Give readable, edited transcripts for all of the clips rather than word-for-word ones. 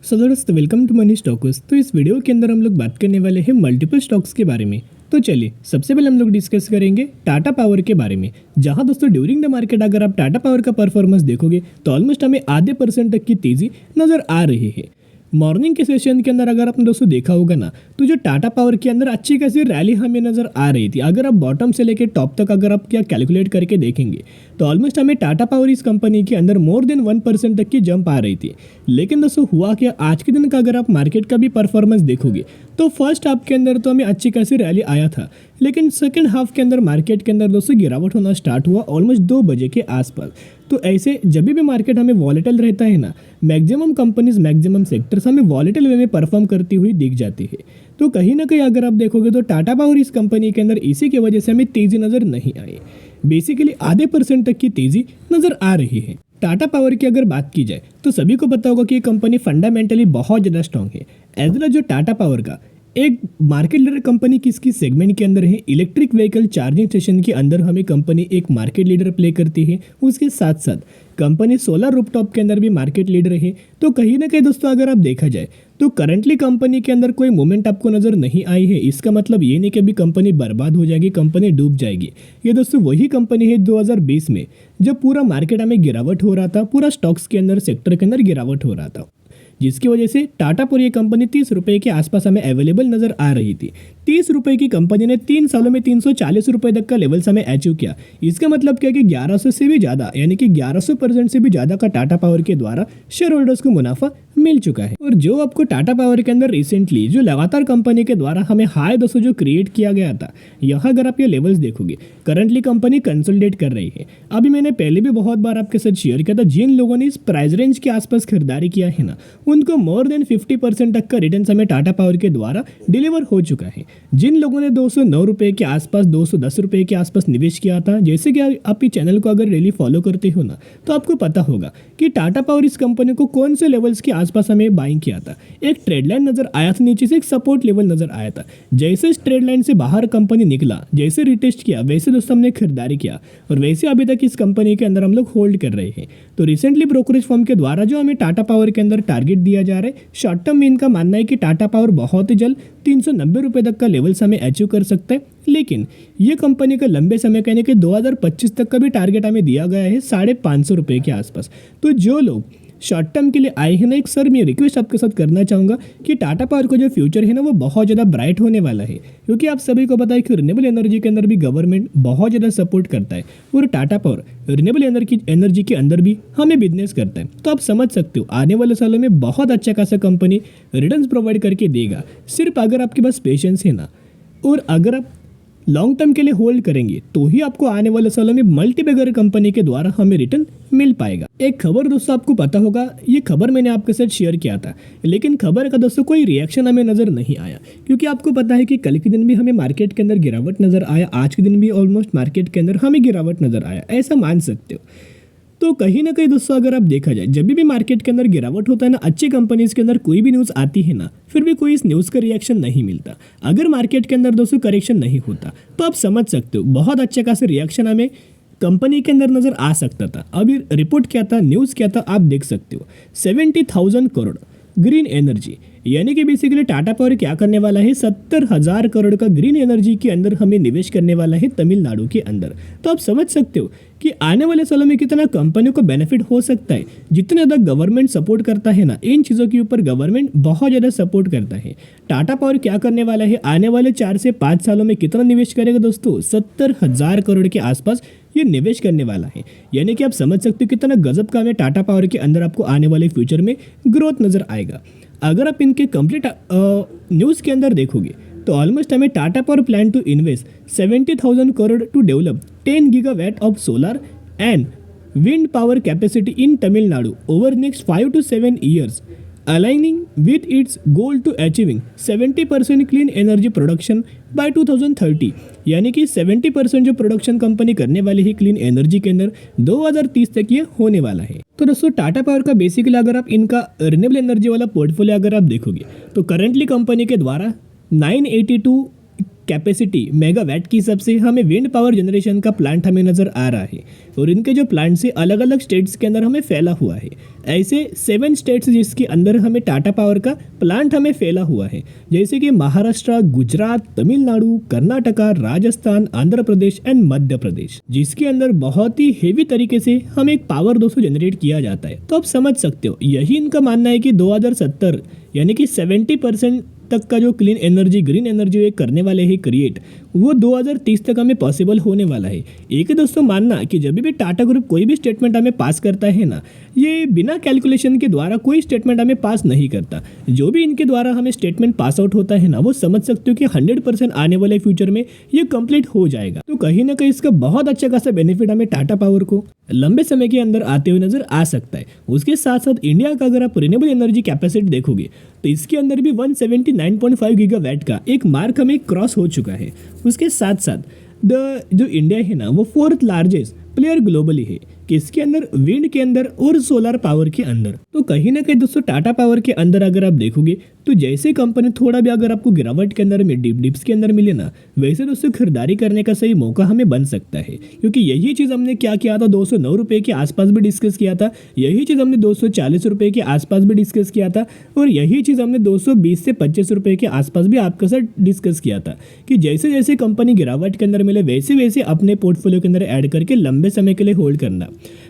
सो दोस्तों welcome to money stocks. तो इस वीडियो के अंदर हम लोग बात करने वाले हैं मल्टीपल स्टॉक्स के बारे में। तो चलिए सबसे पहले हम लोग डिस्कस करेंगे टाटा पावर के बारे में, जहां दोस्तों ड्यूरिंग द मार्केट अगर आप टाटा पावर का परफॉर्मेंस देखोगे तो ऑलमोस्ट हमें आधे % तक की तेजी नजर आ रही है। मॉर्निंग के सेशन के अंदर अगर आपने दोस्तों देखा होगा ना, तो जो टाटा पावर के अंदर अच्छी खासी रैली हमें नजर आ रही थी। अगर आप बॉटम से लेकर टॉप तक अगर आप क्या कैलकुलेट करके देखेंगे तो ऑलमोस्ट हमें टाटा पावर इस कंपनी के अंदर मोर देन 1% तक की जंप आ रही थी। लेकिन दोस्तों हुआ क्या, आज के दिन का अगर आप मार्केट का भी परफॉर्मेंस देखोगे तो फर्स्ट हाफ के अंदर तो हमें अच्छी खासी रैली आया था, लेकिन सेकंड हाफ के अंदर मार्केट के अंदर दोस्तों गिरावट होना स्टार्ट हुआ ऑलमोस्ट 2 बजे के आसपास। तो ऐसे जब भी मार्केट हमें वॉलेटाइल रहता है ना, मैक्सिमम कंपनीज मैक्सिमम सेक्टर्स हमें वॉलेटाइल वे में परफॉर्म करती हुई दिख जाती है। तो कहीं ना कहीं अगर आप देखोगे तो टाटा पावर इस कंपनी के अंदर इसी की वजह से हमें तेजी नजर नहीं आई। बेसिकली आधे % तक की तेजी नजर आ रही है। टाटा पावर की अगर बात की जाए तो सभी को पता होगा कि ये कंपनी फंडामेंटली बहुत ज़्यादा स्ट्रांग है। एज वेल जो टाटा पावर का एक मार्केट लीडर कंपनी किसकी सेगमेंट के अंदर है, इलेक्ट्रिक व्हीकल चार्जिंग स्टेशन के अंदर हमें कंपनी एक मार्केट लीडर प्ले करती है। उसके साथ साथ कंपनी सोलर रूफटॉप के अंदर भी मार्केट लीडर है। तो कहीं ना कहीं दोस्तों अगर आप देखा जाए तो करंटली कंपनी के अंदर कोई मूवमेंट आपको नजर नहीं आई है। इसका मतलब ये नहीं कि अभी कंपनी बर्बाद हो जाएगी, कंपनी डूब जाएगी। ये दोस्तों वही कंपनी है 2020 में जब पूरा मार्केट में गिरावट हो रहा था, पूरा स्टॉक्स के अंदर सेक्टर के अंदर गिरावट हो रहा था, जिसकी वजह से टाटा पर ये कंपनी 30 रुपए के आसपास हमें अवेलेबल नजर आ रही थी। 30 रुपए की कंपनी ने 3 सालों में 340 रुपए तक का लेवल्स हमें अचीव किया। इसका मतलब क्या कि 1100 से भी ज़्यादा यानी कि 1100% से भी ज़्यादा का टाटा पावर के द्वारा शेयर होल्डर्स को मुनाफा मिल चुका है। और जो आपको टाटा पावर के अंदर रिसेंटली जो लगातार कंपनी के द्वारा हमें हाई दोस्तों जो क्रिएट किया गया था, यहाँ अगर आप ये लेवल्स देखोगे करंटली कंपनी कंसोलिडेट कर रही है। अभी मैंने पहले भी बहुत बार आपके साथ शेयर किया था, जिन लोगों ने इस प्राइस रेंज के आसपास खरीदारी किया है ना, उनको मोर देन 50% तक का रिटर्न हमें टाटा पावर के द्वारा डिलीवर हो चुका है। जिन लोगों ने 209 रुपए के आसपास 210 रुपए के आसपास निवेश किया था, जैसे कि आप इस चैनल को अगर डेली फॉलो करते हो ना, तो आपको पता होगा कि टाटा पावर इस कंपनी को कौन से लेवल्स के आसपास हमें बाइंग किया था। एक ट्रेड लाइन नजर आया था, नीचे से एक सपोर्ट लेवल नजर आया था। जैसे इस ट्रेड लाइन से बाहर कंपनी निकला, जैसे रिटेस्ट किया, वैसे दोस्तों हमने खरीदारी किया और वैसे अभी तक इस कंपनी के अंदर हम लोग होल्ड कर रहे हैं। तो रिसेंटली ब्रोकरेज फर्म के द्वारा जो हमें टाटा पावर के अंदर टारगेट दिया जा रहा है, शॉर्ट टर्म में इनका मानना है कि टाटा पावर बहुत ही जल्द 390 रुपए तक का लेवल्स हमें अचीव कर सकता है। लेकिन ये कंपनी का लंबे समय कहने के 2025 तक का भी टारगेट हमें दिया गया है 550 रुपए के आसपास। तो जो लोग शॉर्ट टर्म के लिए आए हैं ना, एक सर मैं रिक्वेस्ट आपके साथ करना चाहूँगा कि टाटा पावर का जो फ्यूचर है ना, वो बहुत ज़्यादा ब्राइट होने वाला है। क्योंकि आप सभी को पता है कि रिन्यूएबल एनर्जी के अंदर भी गवर्नमेंट बहुत ज़्यादा सपोर्ट करता है और टाटा पावर रिन्यूएबल एनर्जी के अंदर भी हमें बिजनेस करता है। तो आप समझ सकते हो आने वाले सालों में बहुत अच्छा खासा कंपनी रिटर्न्स प्रोवाइड करके देगा, सिर्फ अगर आपके पास पेशेंस है ना, और अगर आप लॉन्ग टर्म के लिए होल्ड करेंगे तो ही आपको आने वाले सालों में मल्टीबैगर कंपनी के द्वारा हमें रिटर्न मिल पाएगा। एक खबर दोस्तों आपको पता होगा, ये खबर मैंने आपके साथ शेयर किया था, लेकिन खबर का दोस्तों कोई रिएक्शन हमें नजर नहीं आया। क्योंकि आपको पता है कि कल के दिन भी हमें मार्केट के अंदर गिरावट नजर आया, आज के दिन भी ऑलमोस्ट मार्केट के अंदर हमें गिरावट नजर आया, ऐसा मान सकते हो। तो कहीं ना कहीं दोस्तों अगर आप देखा जाए, जब भी मार्केट के अंदर गिरावट होता है ना, अच्छी कंपनीज के अंदर कोई भी न्यूज़ आती है ना, फिर भी कोई इस न्यूज़ का रिएक्शन नहीं मिलता। अगर मार्केट के अंदर दोस्तों करेक्शन नहीं होता तो आप समझ सकते हो बहुत अच्छे खासे रिएक्शन हमें कंपनी के अंदर नजर आ सकता था। अभी रिपोर्ट क्या था, न्यूज़ क्या था, आप देख सकते हो 70,000 करोड़ ग्रीन एनर्जी, यानी कि बेसिकली टाटा पावर क्या करने वाला है, 70,000 करोड़ का ग्रीन एनर्जी के अंदर हमें निवेश करने वाला है तमिलनाडु के अंदर। तो आप समझ सकते हो कि आने वाले सालों में कितना कंपनी को बेनिफिट हो सकता है। जितने ज़्यादा गवर्नमेंट सपोर्ट करता है ना, इन चीज़ों के ऊपर गवर्नमेंट बहुत ज़्यादा सपोर्ट करता है। टाटा पावर क्या करने वाला है, आने वाले 4 से 5 सालों में कितना निवेश करेगा दोस्तों, 70,000 करोड़ के आसपास ये निवेश करने वाला है। यानी कि आप समझ सकते हो कितना गजब का हमें टाटा पावर के अंदर आपको आने वाले फ्यूचर में ग्रोथ नजर आएगा। अगर आप इनके कंप्लीट न्यूज़ के अंदर देखोगे तो ऑलमोस्ट हमें Tata power plan to invest 70,000 crore to develop 10 gigawatt of solar and wind power capacity in Tamil Nadu over next 5 to 7 years, aligning with its goal to achieving 70% clean energy production by 2030। यानी कि 70% जो production company करने वाली है clean energy के अंदर 2030 तक ये होने वाला है। तो दोस्तों टाटा पावर का बेसिकली अगर आप इनका रिन्यूएबल एनर्जी वाला पोर्टफोलियो अगर आप देखोगे तो करंटली कंपनी के द्वारा 982 कैपेसिटी मेगावाट के हिसाब से हमें विंड पावर जनरेशन का प्लांट हमें नज़र आ रहा है और इनके जो प्लांट्स है अलग अलग स्टेट्स के अंदर हमें फैला हुआ है। ऐसे 7 स्टेट्स जिसके अंदर हमें टाटा पावर का प्लांट हमें फैला हुआ है, जैसे कि महाराष्ट्र, गुजरात, तमिलनाडु, कर्नाटका, राजस्थान, आंध्र प्रदेश एंड मध्य प्रदेश, जिसके अंदर बहुत ही हेवी तरीके से हमें एक पावर दोस्तों जनरेट किया जाता है। तो आप समझ सकते हो, यही इनका मानना है कि 2070 यानी कि 70% तक का जो क्लीन एनर्जी, ग्रीन एनर्जी ये करने वाले हैं क्रिएट, वो 2030 तक हमें पॉसिबल होने वाला है। एक दोस्तों मानना कि जब भी टाटा ग्रुप कोई भी स्टेटमेंट हमें पास करता है ना, ये बिना कैलकुलेशन के द्वारा कोई स्टेटमेंट हमें पास नहीं करता। जो भी इनके द्वारा हमें स्टेटमेंट पास आउट होता है ना, वो समझ सकते हो कि 100% आने वाले फ्यूचर में ये कंप्लीट हो जाएगा। तो कहीं ना कहीं इसका बहुत अच्छा खासा बेनिफिट हमें टाटा पावर को लंबे समय के अंदर आते हुए नजर आ सकता है। उसके साथ साथ इंडिया का अगर आप रिन्यूएबल एनर्जी कैपेसिटी देखोगे तो इसके अंदर भी 179.5 गीगावाट का एक मार्क हमें क्रॉस हो चुका है। उसके साथ साथ जो इंडिया है ना, वो 4th लार्जेस्ट प्लेयर ग्लोबली है, किसके अंदर, विंड के अंदर और सोलर पावर के अंदर। तो कहीं ना कहीं दोस्तों टाटा पावर के अंदर अगर आप देखोगे तो जैसे कंपनी थोड़ा भी अगर आपको गिरावट के अंदर में डिप्स के अंदर मिले ना, वैसे दोस्तों खरीदारी करने का सही मौका हमें बन सकता है। क्योंकि यही चीज़ हमने क्या किया था, 209 रुपये के आसपास भी डिस्कस किया था, यही चीज़ हमने 240 रुपये के आसपास भी डिस्कस किया था, और यही चीज़ हमने 220 से 25 रुपये के आसपास भी आपके साथ डिस्कस किया था कि जैसे जैसे कंपनी गिरावट के अंदर मिले वैसे वैसे अपने पोर्टफोलियो के अंदर ऐड करके लंबे समय के लिए होल्ड करना।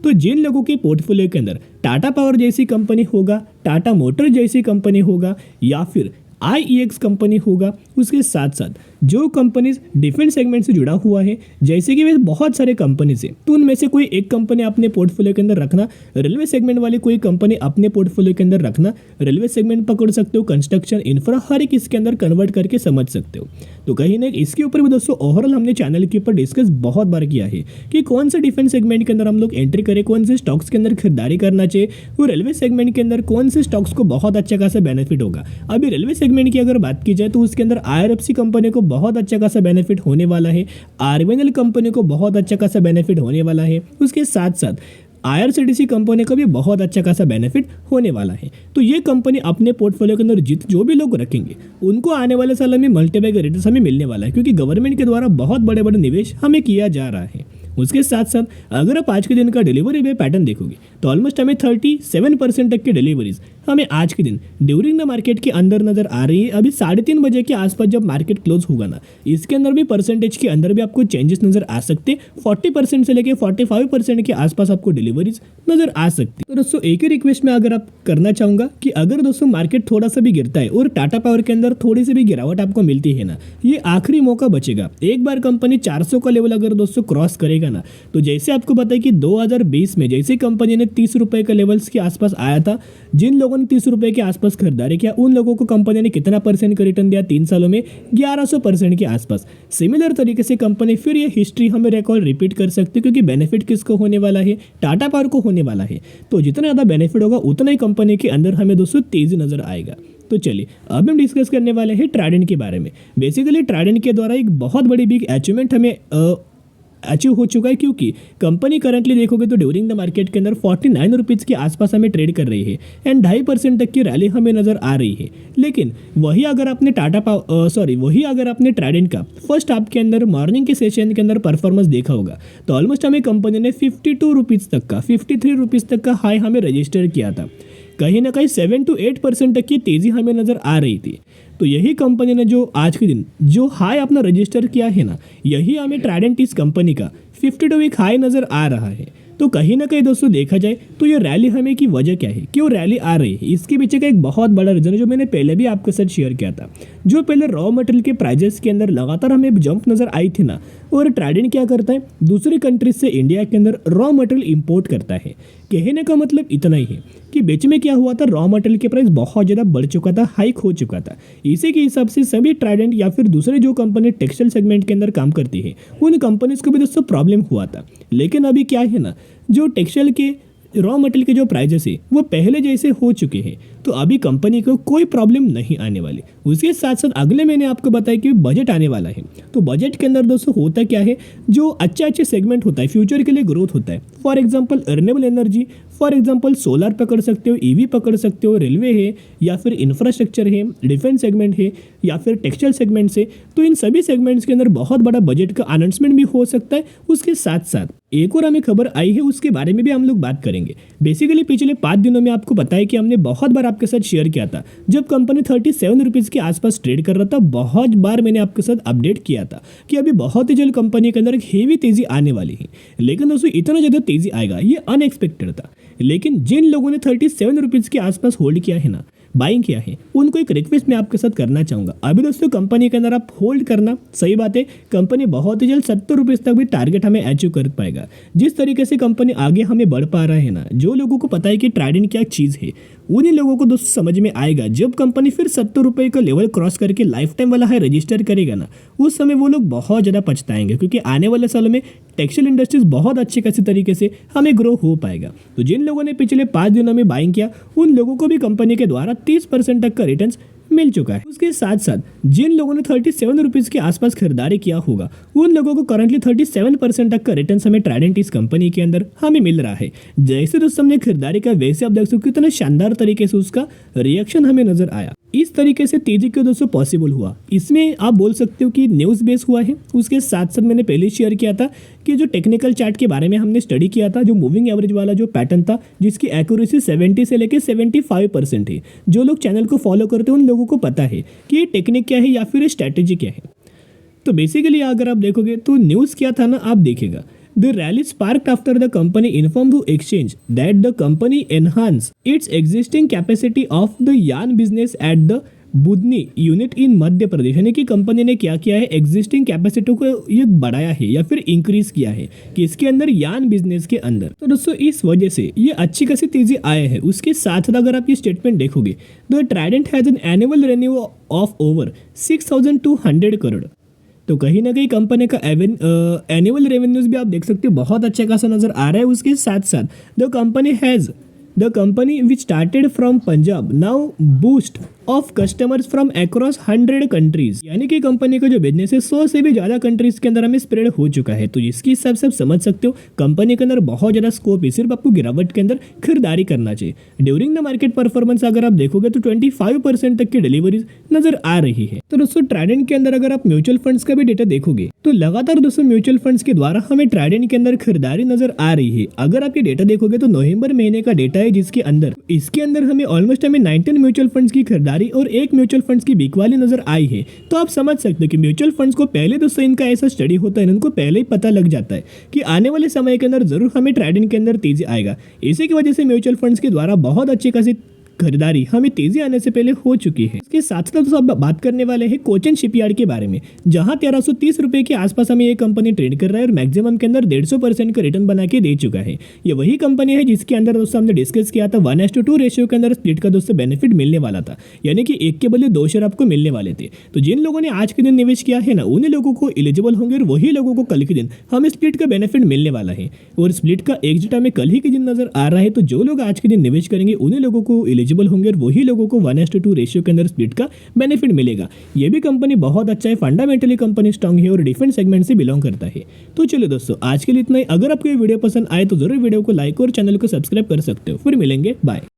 तो जिन लोगों के पोर्टफोलियो के अंदर टाटा पावर जैसी कंपनी होगा, टाटा मोटर जैसी कंपनी होगा, या फिर IEX कंपनी होगा, उसके साथ साथ जो कंपनीज डिफेंस सेगमेंट से जुड़ा हुआ है, जैसे कि वे बहुत सारे कंपनीज है, तो उनमें से कोई एक कंपनी अपने पोर्टफोलियो के अंदर रखना, रेलवे सेगमेंट वाली कोई कंपनी अपने पोर्टफोलियो के अंदर रखना, रेलवे सेगमेंट पकड़ सकते हो, कंस्ट्रक्शन, इंफ्रा, हर एक इसके अंदर कन्वर्ट करके समझ सकते हो। तो कहीं ना इसके ऊपर भी दोस्तों ओवरऑल हमने चैनल के ऊपर डिस्कस बहुत बार किया है कि कौन से डिफेंस सेगमेंट के अंदर हम लोग एंट्री करें, कौन से स्टॉक्स के अंदर खरीदारी करना चाहिए, और रेलवे सेगमेंट के अंदर कौन से स्टॉक्स को बहुत अच्छा खासा बेनिफिट होगा। अभी रेलवे सेगमेंट की अगर बात की जाए तो उसके अंदर IRFC कंपनी को बहुत अच्छा खासा बेनिफिट होने वाला है, RVNL कंपनी को बहुत अच्छा खासा बेनिफिट होने वाला है, उसके साथ साथ IRCTC कंपनी का भी बहुत अच्छा खासा बेनिफिट होने वाला है। तो ये कंपनी अपने पोर्टफोलियो के अंदर जो भी लोग रखेंगे उनको आने वाले साल में मल्टीबैग रिटर्न्स हमें मिलने वाला है, क्योंकि गवर्नमेंट के द्वारा बहुत बड़े बड़े निवेश हमें किया जा रहा है। उसके साथ साथ अगर आप आज के दिन का डिलीवरी वे पैटर्न देखोगे तो ऑलमोस्ट हमें 37% तक की डिलीवरीज हमें आज के दिन ड्यूरिंग द मार्केट के अंदर नजर आ रही है। अभी 3:30 बजे के आसपास जब मार्केट क्लोज होगा ना, इसके अंदर भी परसेंटेज के अंदर भी आपको चेंजेस नजर आ सकते, 40% से लेकर 45% के आसपास आपको डिलीवरीज नजर आ सकती। तो दोस्तों एक ही रिक्वेस्ट में अगर आप करना चाहूंगा कि अगर दोस्तों मार्केट थोड़ा सा भी गिरता है और टाटा पावर के अंदर थोड़ी सी भी गिरावट आपको मिलती है ना, ये आखिरी मौका बचेगा। एक बार कंपनी 400 का लेवल अगर दोस्तों क्रॉस करेगा ना, तो जैसे आपको पता है कि 2020 में जैसे कंपनी ने 30 रुपए का लेवल्स के आसपास आया था, जिन लोगों ने 30 रुपए के आसपास खरीदारी किया उन लोगों को कंपनी ने कितना परसेंट का रिटर्न दिया 3 सालों में, 1100% के आसपास। सिमिलर तरीके से कंपनी फिर ये हिस्ट्री हमें रिकॉर्ड रिपीट कर सकती है, क्योंकि बेनिफिट किसको होने वाला है, टाटा पावर को होने वाला है। तो जितना ज़्यादा बेनिफिट होगा उतना ही कंपनी के अंदर हमें दोस्तों तेजी नजर आएगा। तो चलिए अब हम डिस्कस करने वाले हैं ट्राइडेंट के बारे में। बेसिकली ट्राइडेंट के द्वारा एक बहुत बड़ी बिग अचीवमेंट हमें अचीव हो चुका है, क्योंकि कंपनी करंटली देखोगे तो ड्यूरिंग द मार्केट के अंदर 49 रुपीज़ के आसपास हमें ट्रेड कर रही है एंड 2.5% तक की रैली हमें नजर आ रही है। लेकिन वही अगर आपने ट्राइडेंट का फर्स्ट हाफ के अंदर मॉर्निंग के सेशन के अंदर परफॉर्मेंस देखा होगा तो ऑलमोस्ट हमें कंपनी ने 52 रुपीज़ तक का 53 रुपीज़ तक का हाई हमें रजिस्टर किया था। कहीं ना कहीं 7 to 8% तक की तेज़ी हमें नज़र आ रही थी। तो यही कंपनी ने जो आज के दिन जो हाई अपना रजिस्टर किया है ना, यही हमें ट्राइडेंट इस कंपनी का 52 वीक हाई नज़र आ रहा है। तो कहीं ना कहीं दोस्तों देखा जाए तो ये रैली हमें की वजह क्या है, क्यों रैली आ रही है, इसके पीछे का एक बहुत बड़ा रीज़न है जो मैंने पहले भी आपके साथ शेयर किया था। जो पहले रॉ मटेरियल के प्राइजेस के अंदर लगातार हमें जंप नज़र आई थी ना, और ट्राइडेंट क्या करता है, दूसरी कंट्रीज से इंडिया के अंदर रॉ मटेरियल इंपोर्ट करता है। कहने का मतलब इतना ही है कि बीच में क्या हुआ था, रॉ मटेरियल के प्राइस बहुत ज़्यादा बढ़ चुका था, हाइक हो चुका था। इसी के हिसाब से सभी ट्राइडेंट या फिर दूसरे जो कंपनी टेक्सटाइल सेगमेंट के अंदर काम करती है उन कंपनीज को भी दोस्तों प्रॉब्लम हुआ था। लेकिन अभी क्या है ना, जो टेक्सटाइल के रॉ मटेरियल के जो प्राइजेस है वो पहले जैसे हो चुके हैं, तो अभी कंपनी को कोई प्रॉब्लम नहीं आने वाली। उसके साथ साथ अगले महीने आपको बताया कि बजट आने वाला है, तो बजट के अंदर दोस्तों होता क्या है, जो अच्छे सेगमेंट होता है फ्यूचर के लिए ग्रोथ होता है। For example renewable energy, for example solar पकड़ सकते हो, ईवी पकड़ सकते हो, रेलवे है या फिर इंफ्रास्ट्रक्चर है, डिफेंस सेगमेंट है या फिर टेक्सटाइल सेगमेंट से, तो इन सभी सेगमेंट्स के अंदर बहुत बड़ा बजट का अनाउंसमेंट भी हो सकता है। उसके साथ साथ एक और हमें खबर आई है, उसके बारे में भी हम लोग बात करेंगे। बेसिकली पिछले 5 दिनों में आपको पता है कि हमने बहुत बार आपके साथ शेयर किया था, जब कंपनी 37 रुपीज़ के आसपास ट्रेड कर रहा था, बहुत बार मैंने आपके साथ अपडेट किया था कि अभी बहुत ही जल्द कंपनी के अंदर एक हेवी तेजी आने वाली है। लेकिन दोस्तों इतना ज़्यादा तेजी आएगा ये अनएक्सपेक्टेड था। लेकिन जिन लोगों ने 37 रुपीज़ के आसपास होल्ड किया है ना, बाइंग किया है, उनको एक रिक्वेस्ट मैं आपके साथ करना चाहूँगा। अभी दोस्तों कंपनी के अंदर आप होल्ड करना, सही बात है, कंपनी बहुत ही जल्द 70 रुपीज़ तक भी टारगेट हमें अचीव कर पाएगा। जिस तरीके से कंपनी आगे हमें बढ़ पा रहा है ना, जो लोगों को पता है कि ट्राइडेंट क्या चीज़ है, उन्हीं लोगों को दोस्तों समझ में आएगा जब कंपनी फिर 70 रुपये का लेवल क्रॉस करके लाइफ टाइम वाला है रजिस्टर करेगा ना, उस समय वो लोग बहुत ज़्यादा पछताएंगे, क्योंकि आने वाले सालों में टेक्सटाइल इंडस्ट्रीज बहुत अच्छे खासी तरीके से हमें ग्रो हो पाएगा। तो जिन लोगों ने पिछले 5 दिनों में बाइंग किया, उन लोगों को भी कंपनी के द्वारा 30% तक का रिटर्न मिल चुका है। उसके साथ साथ जिन लोगों ने 37 रुपीज़ के आसपास खरीदारी किया होगा, उन लोगों को करंटली 37% तक का रिटर्न हमें ट्राइडेंट इस कंपनी के अंदर हमें मिल रहा है। जैसे दोस्तों हमने खरीदारी का, वैसे आप देख सकते हो कितना शानदार तरीके से उसका रिएक्शन हमें नजर आया। इस तरीके से तेजी क्यों दोस्तों पॉसिबल हुआ, इसमें आप बोल सकते हो कि न्यूज़ बेस हुआ है। उसके साथ साथ मैंने पहले शेयर किया था कि जो टेक्निकल चार्ट के बारे में हमने स्टडी किया था, जो मूविंग एवरेज वाला जो पैटर्न था, जिसकी एक्यूरेसी 70 से लेकर 75% है। जो लोग चैनल को फॉलो करते हैं उन लोगों को पता है कि ये टेक्निक क्या है या फिर स्ट्रैटेजी क्या है। तो बेसिकली अगर आप देखोगे तो न्यूज़ क्या था ना, आप देखेगा The rally sparked after the company informed the exchange that the company enhanced its existing capacity of the yarn business at the Budhni unit in Madhya Pradesh. यानी कि कंपनी ने क्या किया है, एग्जिस्टिंग कैपेसिटी को ये बढ़ाया है या फिर इंक्रीज किया है किसके अंदर, यान बिजनेस के अंदर। तो दोस्तों इस वजह से ये अच्छी खासी तेजी आया है। उसके साथ साथ अगर आप ये स्टेटमेंट देखोगे, the Trident has an annual revenue of over 6200 crore. तो कहीं ना कहीं कंपनी का एनुअल रेवेन्यूज भी आप देख सकते हो बहुत अच्छा खासा नजर आ रहा है। उसके साथ साथ the company which started from Punjab now boost of customers from across 100 countries. यानी कि कंपनी का जो बिजनेस है 100 से भी ज़्यादा कंट्रीज के अंदर हमें स्प्रेड हो चुका है। तो इसके हिसाब से आप समझ सकते हो कंपनी के अंदर बहुत ज़्यादा स्कोप है, सिर्फ आपको गिरावट के अंदर खरीदारी करना चाहिए। ड्यूरिंग द मार्केट परफॉर्मेंस अगर आप देखोगे तो 25% तक की डिलीवरीज नजर आ रही है। तो दोस्तों ट्राइडेंट के अंदर अगर आप म्यूचुअल फंड्स का भी डेटा देखोगे तो लगातार दोस्तों म्यूचुअल फंड्स के द्वारा हमें ट्राइडेंट के अंदर खरीदारी नजर आ रही है। अगर आप ये डेटा देखोगे तो नवंबर महीने का डेटा है, जिसके अंदर इसके अंदर हमें ऑलमोस्ट 19 म्यूचुअल फंड्स की खरीदारी और एक म्यूचुअल फंड्स की बिकवाली नजर आई है। तो आप समझ सकते हो कि म्यूचुअल फंड्स को पहले दोस्तों इनका ऐसा स्टडी होता है, इनको पहले ही पता लग जाता है कि आने वाले समय के अंदर जरूर हमें ट्राइडेंट के अंदर तेजी आएगा। इसी की वजह से म्यूचुअल फंड्स के द्वारा बहुत अच्छी खासी खरीदारी हमें तेजी आने से पहले हो चुकी है। इसके साथ साथ अब बात करने वाले हैं कोचिन शिपयार्ड के बारे में, जहां 1330 रुपए के आसपास हमें ये कंपनी ट्रेड कर रहा है और मैक्सिमम के अंदर 150% का रिटर्न बना के दे चुका है। ये वही कंपनी है जिसके अंदर दोस्तों हमने डिस्कस किया था 1:2 रेशियो के अंदर स्प्लिट का दोस्तों बेनिफिट मिलने वाला था, यानी कि 1 के बदले 2 शेयर आपको मिलने वाले थे। तो जिन लोगों ने आज के दिन निवेश किया है ना, उन्हीं लोगों को एलिजिबल होंगे और वही लोगों को कल के दिन हमें स्प्लिट का बेनिफिट मिलने वाला है। और स्प्लिट का एग्जिट हमें कल ही के दिन नजर आ रहा है। तो जो लोग आज के दिन निवेश करेंगे उन्हीं लोगों को एलिजिबल होंगे और वही लोगों को 1:2 रेशियो के अंदर स्प्लिट का बेनिफिट मिलेगा। ये भी कंपनी बहुत अच्छा है, फंडामेंटली कंपनी स्ट्रांग है और डिफेंस सेगमेंट से बिलोंग करता है। तो चलो दोस्तों आज के लिए इतना ही। अगर आपको ये वीडियो पसंद आए तो जरूर वीडियो को लाइक और चैनल को सब्सक्राइब कर सकते हो। फिर मिलेंगे, बाय।